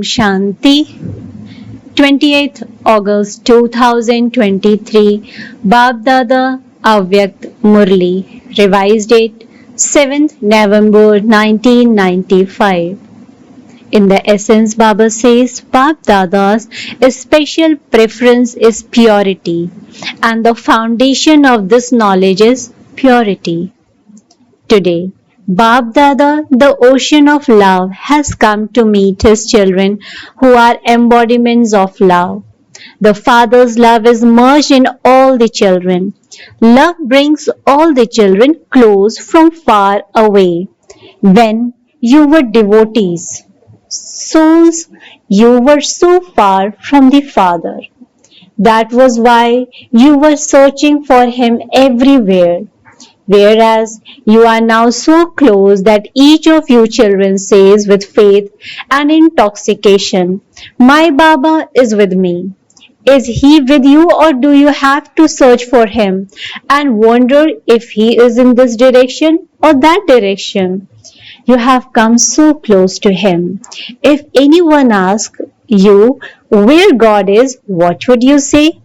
Shanti. 28th August 2023. Baapdada Avyakt Murli. Revised date 7th November 1995. In the essence, Baba says Baapdada's special preference is purity, and the foundation of this knowledge is purity. Today, Baapdada, the ocean of love, has come to meet his children who are embodiments of love. The Father's love is merged in all the children. Love brings all the children close from far away. When you were devotees, souls, you were so far from the Father. That was why you were searching for Him everywhere. Whereas you are now so close that each of you children says with faith and intoxication, "My Baba is with me." Is He with you, or do you have to search for Him and wonder if He is in this direction or that direction? You have come so close to Him. If anyone asks you where God is, what would you say?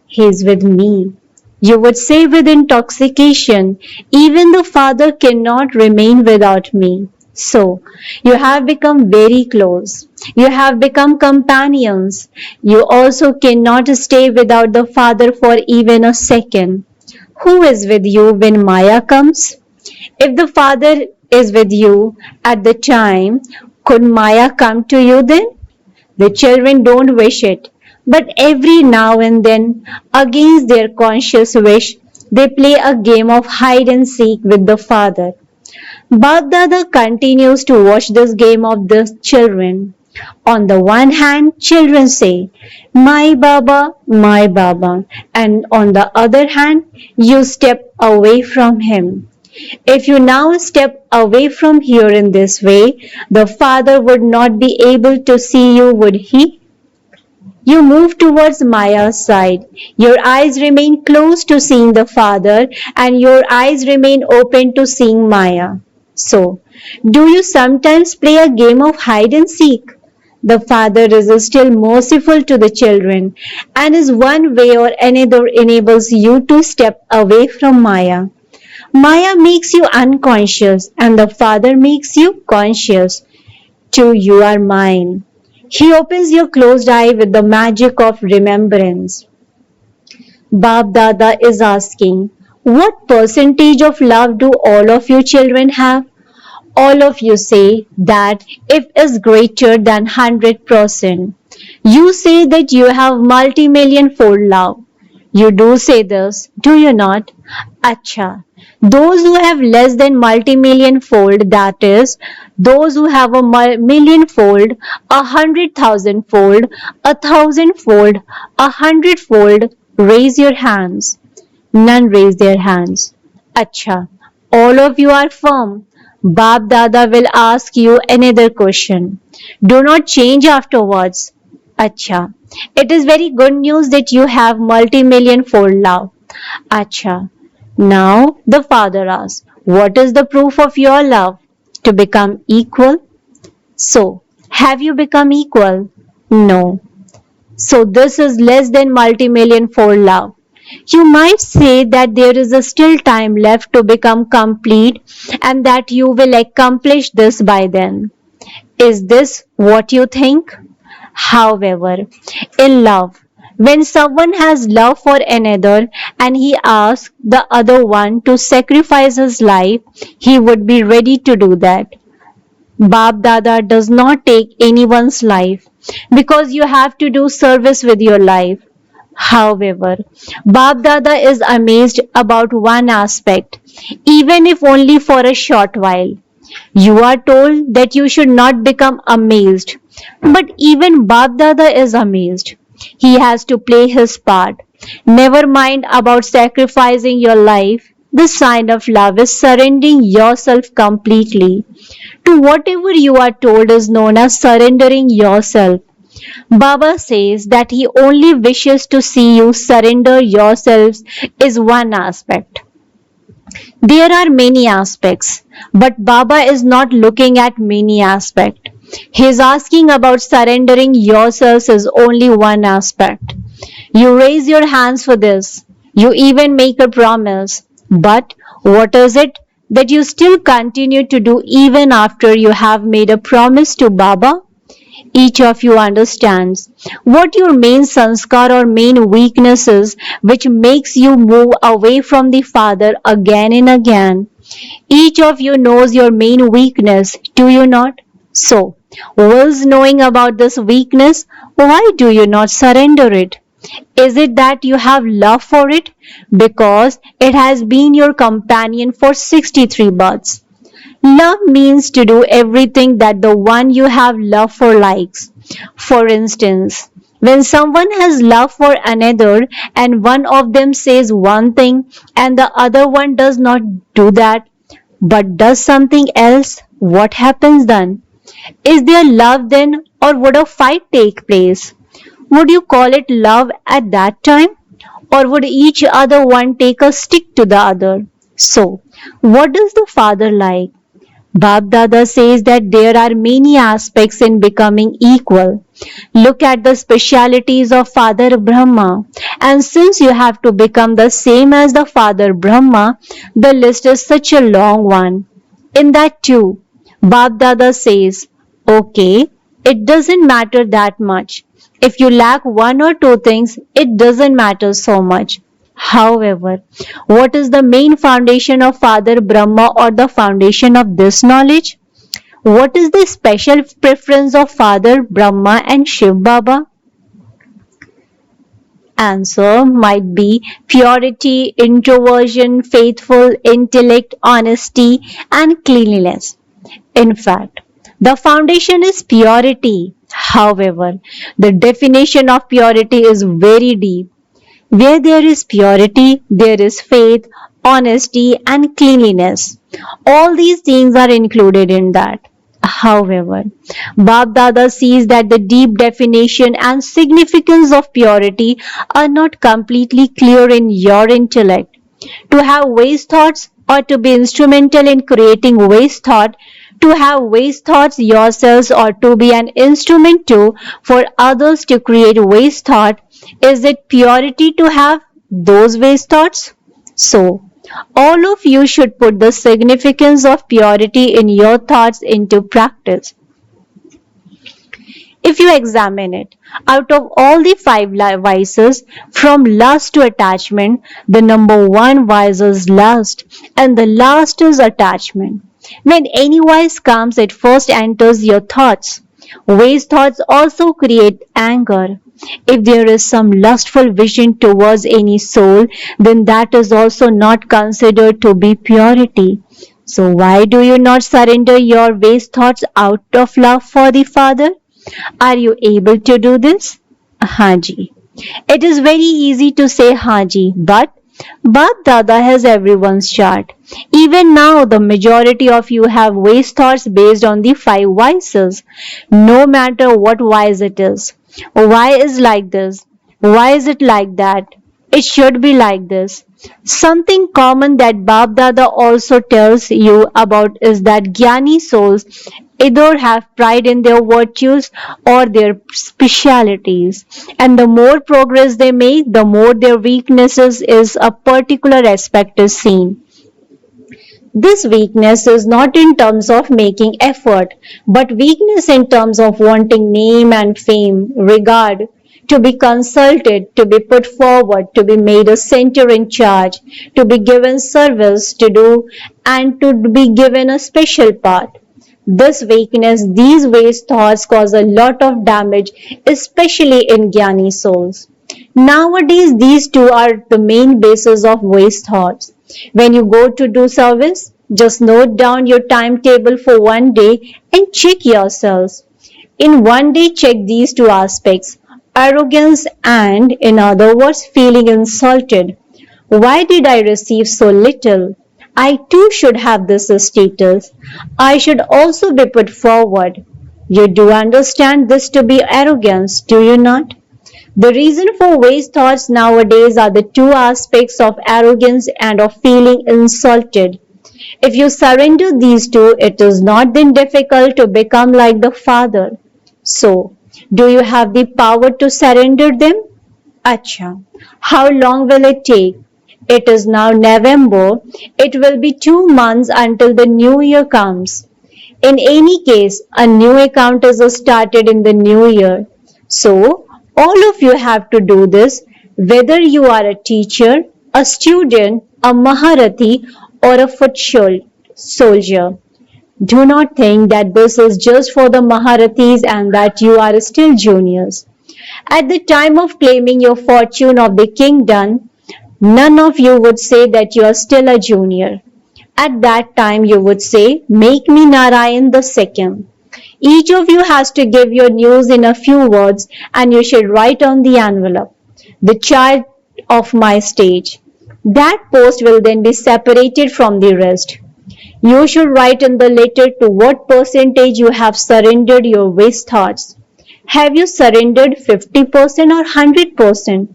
He is with me. You would say with intoxication, even the Father cannot remain without me. So, you have become very close. You have become companions. You also cannot stay without the Father for even a second. Who is with you when Maya comes? If the Father is with you at the time, could Maya come to you then? The children don't wish it, but every now and then, against their conscious wish, they play a game of hide and seek with the Father. Baapdada continues to watch this game of the children. On the one hand, children say, "My Baba," and on the other hand, you step away from Him. If you now step away from here in this way, the Father would not be able to see you, would He? You move towards Maya's side. Your eyes remain closed to seeing the Father, and your eyes remain open to seeing Maya. So, do you sometimes play a game of hide and seek? The Father is still merciful to the children, and is one way or another enables you to step away from Maya. Maya makes you unconscious, and the Father makes you conscious. Too, you are mine. He opens your closed eye with the magic of remembrance. Baapdada is asking, what percentage of love do all of you children have? All of you say that it is greater than 100%. You say that you have multi-million fold love. You do say this, do you not? Acha. Those who have less than multi-million fold, that is, those who have a million fold, 100,000 fold, 1,000 fold, 100 fold, raise your hands. None raise their hands. Acha. All of you are firm. Baapdada will ask you another question. Do not change afterwards. Acha. It is very good news that you have multi-million fold love. Acha. Now the Father asks, what is the proof of your love? To become equal? So, have you become equal? No. So this is less than multi-million fold love. You might say that there is still time left to become complete and that you will accomplish this by then. Is this what you think? However, in love, when someone has love for another and he asks the other one to sacrifice his life, he would be ready to do that. Baapdada does not take anyone's life because you have to do service with your life. However, Baapdada is amazed about one aspect, even if only for a short while. You are told that you should not become amazed, but even Baapdada is amazed. He has to play his part. Never mind about sacrificing your life. The sign of love is surrendering yourself completely. To whatever you are told is known as surrendering yourself. Baba says that he only wishes to see you surrender yourselves is one aspect. There are many aspects, but Baba is not looking at many aspects. He is asking about surrendering yourselves is only one aspect. You raise your hands for this. You even make a promise. But what is it that you still continue to do even after you have made a promise to Baba? Each of you understands what your main sanskar or main weakness is, which makes you move away from the Father again and again. Each of you knows your main weakness, do you not? So, whilst knowing about this weakness, why do you not surrender it? Is it that you have love for it? Because it has been your companion for 63 births. Love means to do everything that the one you have love for likes. For instance, when someone has love for another and one of them says one thing and the other one does not do that but does something else, what happens then? Is there love then, or would a fight take place? Would you call it love at that time? Or would each other one take a stick to the other? So, what does the father like? Baapdada says that there are many aspects in becoming equal. Look at the specialities of Father Brahma. And since you have to become the same as the Father Brahma, the list is such a long one. In that too, Baapdada says, okay, it doesn't matter that much. If you lack one or two things, it doesn't matter so much. However, what is the main foundation of Father Brahma or the foundation of this knowledge? What is the special preference of Father Brahma and Shiv Baba? Answer might be purity, introversion, faithful, intellect, honesty, and cleanliness. In fact, the foundation is purity. However, the definition of purity is very deep. Where there is purity, there is faith, honesty, and cleanliness. All these things are included in that. However, Baapdada sees that the deep definition and significance of purity are not completely clear in your intellect. To have waste thoughts or to be instrumental in creating waste thought, to have waste thoughts yourselves or to be an instrument to for others to create waste thought, is it purity to have those waste thoughts? So, all of you should put the significance of purity in your thoughts into practice. If you examine it, out of all the five vices, from lust to attachment, the number one vice is lust, and the last is attachment. When any vice comes, it first enters your thoughts. Waste thoughts also create anger. If there is some lustful vision towards any soul, then that is also not considered to be purity. So why do you not surrender your waste thoughts out of love for the Father? Are you able to do this? Haji. It is very easy to say Haji, but Baapdada has everyone's chart. Even now, the majority of you have waste thoughts based on the five vices, no matter what vice it is. Why is like this? Why is it like that? It should be like this. Something common that Baapdada also tells you about is that Jnani souls either have pride in their virtues or their specialities, and the more progress they make, the more their weaknesses is a particular aspect is seen. This weakness is not in terms of making effort, but weakness in terms of wanting name and fame, regard, to be consulted, to be put forward, to be made a center in charge, to be given service to do, and to be given a special part. This weakness, these waste thoughts cause a lot of damage, especially in Jnani souls. Nowadays, these two are the main basis of waste thoughts. When you go to do service, just note down your timetable for one day and check yourselves. In one day, check these two aspects, arrogance and, in other words, feeling insulted. Why did I receive so little? I too should have this status. I should also be put forward. You do understand this to be arrogance, do you not? The reason for waste thoughts nowadays are the two aspects of arrogance and of feeling insulted. If you surrender these two, it is not then difficult to become like the Father. So, do you have the power to surrender them? Acha, how long will it take? It is now November. It will be 2 months until the new year comes. In any case, a new account is started in the new year. So, all of you have to do this, whether you are a teacher, a student, a Maharathi, or a foot soldier. Do not think that this is just for the Maharathis and that you are still juniors. At the time of claiming your fortune of the kingdom, none of you would say that you are still a junior. At that time, you would say, "Make me Narayan the second." Each of you has to give your news in a few words, and you should write on the envelope, "The child of my stage." That post will then be separated from the rest. You should write in the letter to what percentage you have surrendered your waste thoughts. Have you surrendered 50% or 100%?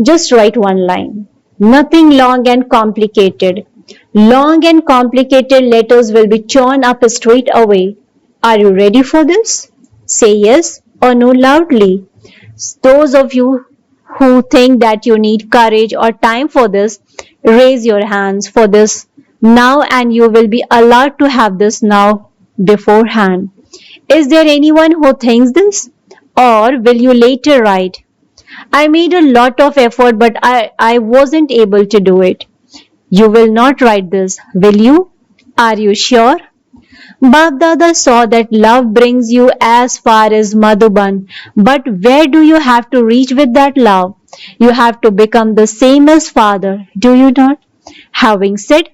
Just write one line. Nothing long and complicated. Long and complicated letters will be torn up straight away. Are you ready for this? Say yes or no loudly. Those of you who think that you need courage or time for this, raise your hands for this now and you will be allowed to have this now beforehand. Is there anyone who thinks this? Or will you later write, "I made a lot of effort but I wasn't able to do it"? You will not write this, will you? Are you sure? Baapdada saw that love brings you as far as Madhuban, but where do you have to reach with that love? You have to become the same as Father, do you not? Having said,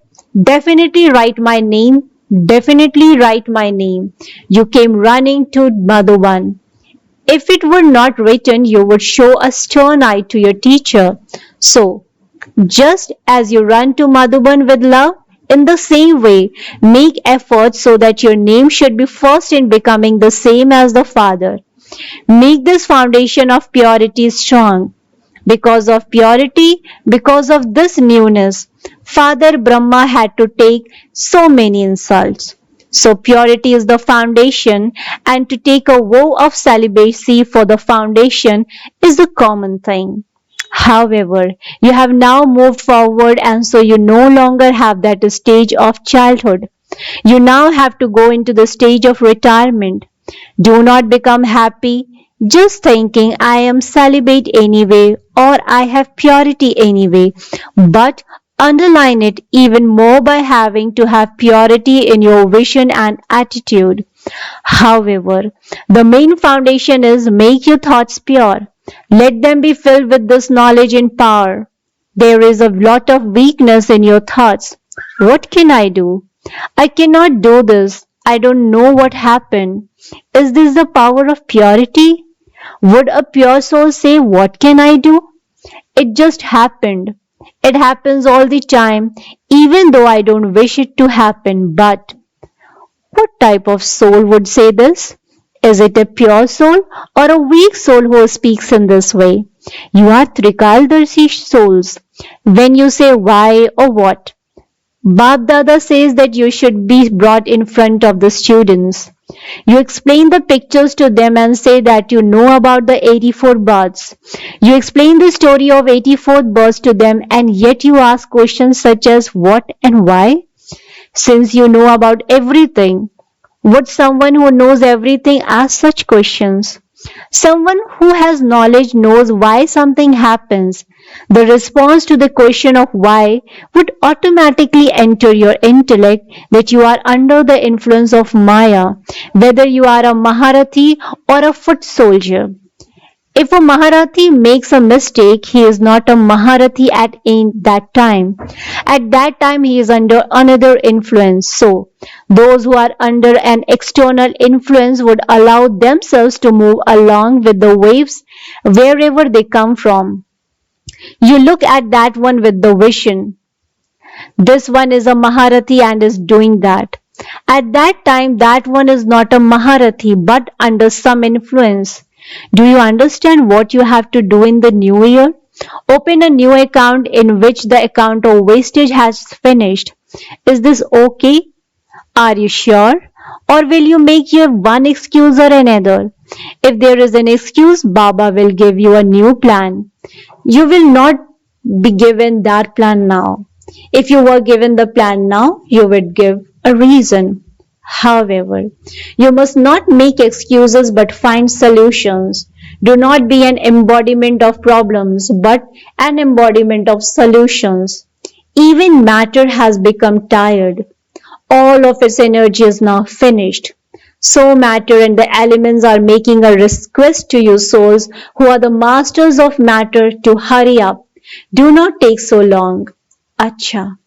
definitely write my name, definitely write my name. You came running to Madhuban. If it were not written, you would show a stern eye to your teacher. So, just as you run to Madhuban with love, in the same way, make efforts so that your name should be first in becoming the same as the Father. Make this foundation of purity strong. Because of purity, because of this newness, Father Brahma had to take so many insults. So purity is the foundation, and to take a vow of celibacy for the foundation is a common thing. However, you have now moved forward, and so you no longer have that stage of childhood. You now have to go into the stage of retirement. Do not become happy just thinking, "I am celibate anyway" or "I have purity anyway," but underline it even more by having to have purity in your vision and attitude. However, the main foundation is make your thoughts pure. Let them be filled with this knowledge and power. There is a lot of weakness in your thoughts. What can I do? I cannot do this. I don't know what happened. Is this the power of purity? Would a pure soul say, "What can I do? It just happened. It happens all the time, even though I don't wish it to happen." But what type of soul would say this? Is it a pure soul or a weak soul who speaks in this way? You are Trikaldarshi souls. When you say why or what, Baapdada says that you should be brought in front of the students. You explain the pictures to them and say that you know about the 84 births. You explain the story of 84th birth to them, and yet you ask questions such as what and why? Since you know about everything, would someone who knows everything ask such questions? Someone who has knowledge knows why something happens. The response to the question of why would automatically enter your intellect that you are under the influence of Maya, whether you are a Maharathi or a foot soldier. If a Maharathi makes a mistake, he is not a Maharathi at that time. At that time, he is under another influence. So, those who are under an external influence would allow themselves to move along with the waves wherever they come from. You look at that one with the vision. This one is a Maharathi and is doing that. At that time, that one is not a Maharathi but under some influence. Do you understand what you have to do in the new year? Open a new account in which the account of wastage has finished. Is this okay? Are you sure? Or will you make your one excuse or another? If there is an excuse, Baba will give you a new plan. You will not be given that plan now. If you were given the plan now, you would give a reason. However, you must not make excuses but find solutions. Do not be an embodiment of problems but an embodiment of solutions. Even matter has become tired. All of its energy is now finished. So matter and the elements are making a request to you souls who are the masters of matter to hurry up. Do not take so long. Acha.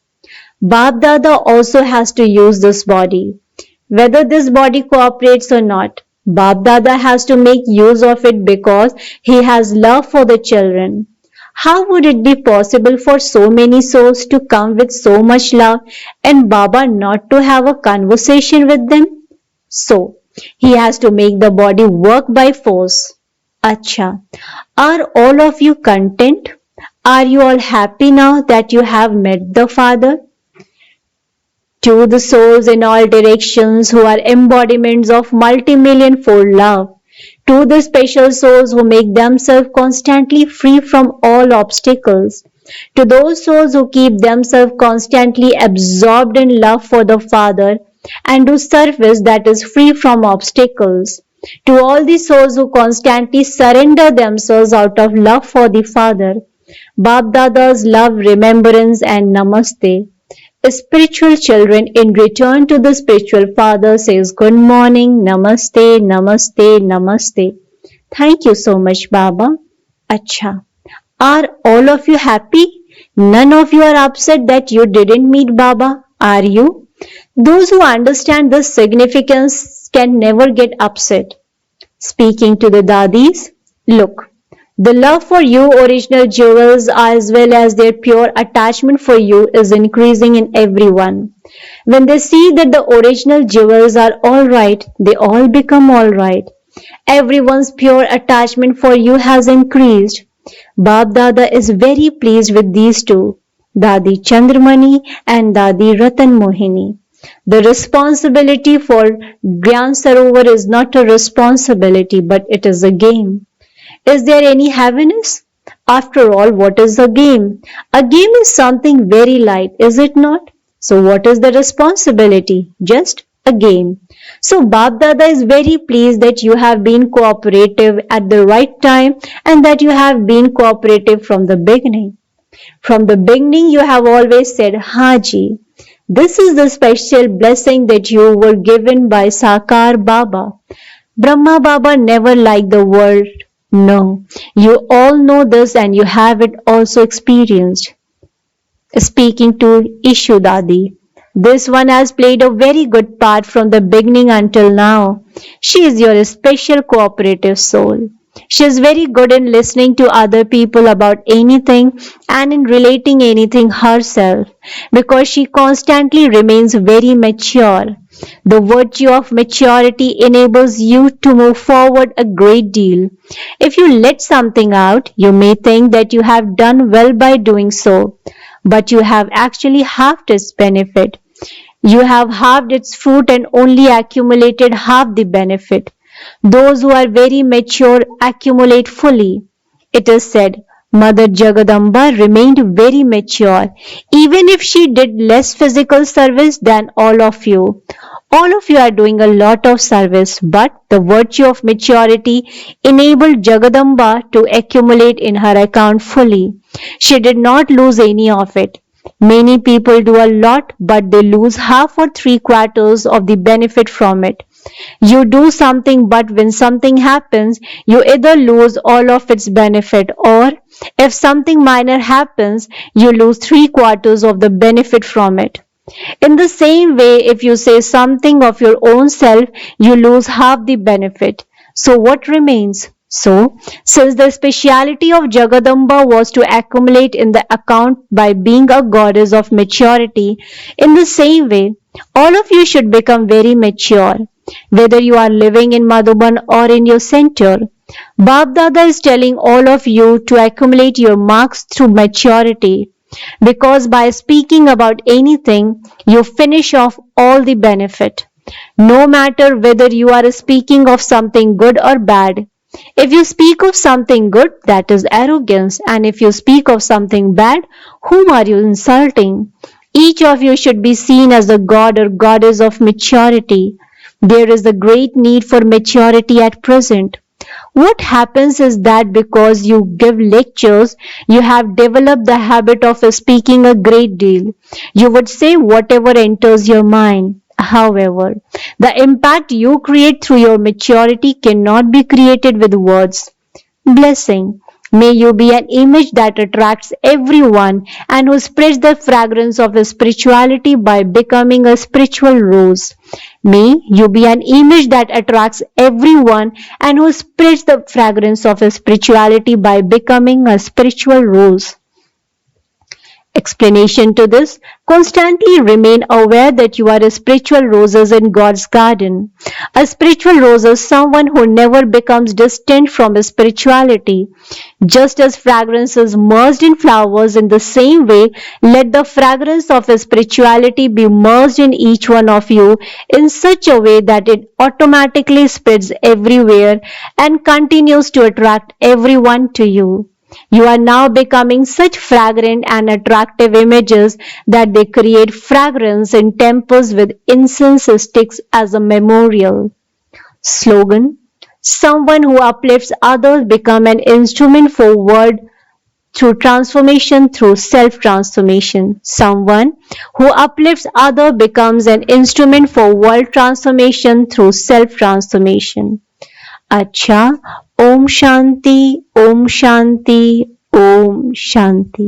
Baapdada also has to use this body. Whether this body cooperates or not, Baapdada has to make use of it because he has love for the children. How would it be possible for so many souls to come with so much love and Baba not to have a conversation with them? So, he has to make the body work by force. Acha, are all of you content? Are you all happy now that you have met the Father? To the souls in all directions who are embodiments of multi-million fold love, to the special souls who make themselves constantly free from all obstacles, to those souls who keep themselves constantly absorbed in love for the Father and do service that is free from obstacles, to all the souls who constantly surrender themselves out of love for the Father, Baapdada's love, remembrance and namaste. Spiritual children in return to the spiritual father says good morning, namaste, namaste, namaste. Thank you so much, Baba. Acha. Are all of you happy? None of you are upset that you didn't meet Baba, are you? Those who understand the significance can never get upset. Speaking to the dadis, look, the love for you original jewels as well as their pure attachment for you is increasing in everyone. When they see that the original jewels are alright, they all become alright. Everyone's pure attachment for you has increased. Baapdada is very pleased with these two, Dadi Chandramani and Dadi Ratan Mohini. The responsibility for Gyan Sarovar is not a responsibility but it is a game. Is there any heaviness? After all, what is a game? A game is something very light, is it not? So what is the responsibility? Just a game. So Baapdada is very pleased that you have been cooperative at the right time and that you have been cooperative from the beginning. From the beginning you have always said, Haji, this is the special blessing that you were given by Sakar Baba. Brahma Baba never liked the word no. You all know this and you have it also experienced. Speaking to Ishu Dadi, this one has played a very good part from the beginning until now. She is your special cooperative soul. She is very good in listening to other people about anything and in relating anything herself because she constantly remains very mature. The virtue of maturity enables you to move forward a great deal. If you let something out, you may think that you have done well by doing so, but you have actually halved its benefit. You have halved its fruit and only accumulated half the benefit. Those who are very mature accumulate fully. It is said, Mother Jagadamba remained very mature, even if she did less physical service than all of you. All of you are doing a lot of service, but the virtue of maturity enabled Jagadamba to accumulate in her account fully. She did not lose any of it. Many people do a lot, but they lose half or 3/4 of the benefit from it. You do something, but when something happens, you either lose all of its benefit, or if something minor happens, you lose 3/4 of the benefit from it. In the same way, if you say something of your own self, you lose half the benefit. So what remains? So, since the speciality of Jagadamba was to accumulate in the account by being a goddess of maturity, in the same way, all of you should become very mature, whether you are living in Madhuban or in your center. Baapdada is telling all of you to accumulate your marks through maturity. because by speaking about anything, you finish off all the benefit. No matter whether you are speaking of something good or bad. If you speak of something good, that is arrogance, and if you speak of something bad, whom are you insulting? Each of you should be seen as the god or goddess of maturity. There is a great need for maturity at present. What happens is that because you give lectures, you have developed the habit of speaking a great deal. You would say whatever enters your mind. However, the impact you create through your maturity cannot be created with words. Blessing. May you be an image that attracts everyone and who spreads the fragrance of spirituality by becoming a spiritual rose. May you be an image that attracts everyone and who spreads the fragrance of spirituality by becoming a spiritual rose. Explanation to this: constantly remain aware that you are spiritual roses in God's garden. A spiritual rose is someone who never becomes distant from spirituality. Just as fragrance is merged in flowers, in the same way, let the fragrance of spirituality be merged in each one of you in such a way that it automatically spreads everywhere and continues to attract everyone to you. You are now becoming such fragrant and attractive images that they create fragrance in temples with incense sticks as a memorial. Slogan: someone who uplifts others become an instrument for world through transformation through self-transformation. Someone who uplifts others becomes an instrument for world transformation through self-transformation. अच्छा, ओम शांति, ओम शांति, ओम शांति.